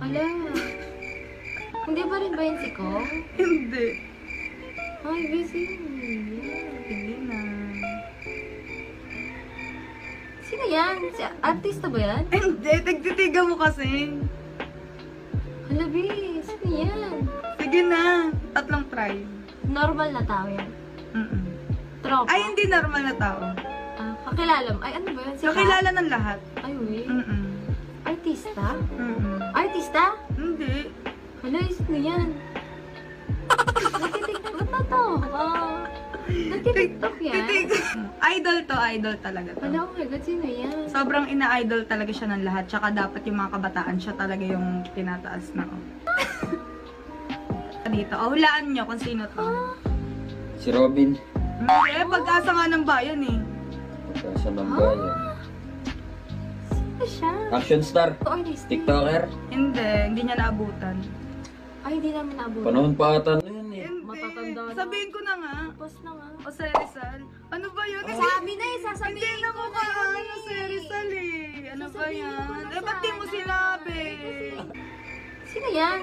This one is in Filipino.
Hala. Hindi ba rin ba yun si Kong? Hindi. Ay, busy. Hindi na. Sino yan? Si artista ba yan? Hindi, tagtitiga mo kasi. Hala, bis. Sino yan? Sige na. Tatlong try. Normal na tao yan. Tropa. Ay, hindi normal na tao. Ah, kakilala mo. Ay, ano ba yan? Si Kakilala ng lahat. Ay, wait. Mm-mm. Artista? Mm-mm. Artista? Hindi. Hala, sino yan? Nagtitiktok na to. Nagtitiktok yan? Idol to, idol talaga to. Hala, oh my God, sino yan? Sobrang ina-idol talaga siya ng lahat. Tsaka dapat yung mga kabataan siya talaga yung tinataas na. Dito, hulaan nyo kung sino to. Si Robin. Hindi, pag-asa nga ng bayan eh. Pagkasa ng bayan. Sino siya? Action star. Ito, artista. TikToker. Hindi niya naabutan. Ay, hindi namin naabutan. Panahon pa ata na yun eh. Hindi. Matatanda na. Sabihin ko na nga. Pas na nga. O si Rizal. Ano ba yun? Sabi na eh, Hindi sasabihin na ko mo na ka yun ano si Rizal eh. Ano ba Sasabihin ko yan? na Eh, ba't di mo sana. sinabi? Sino yan?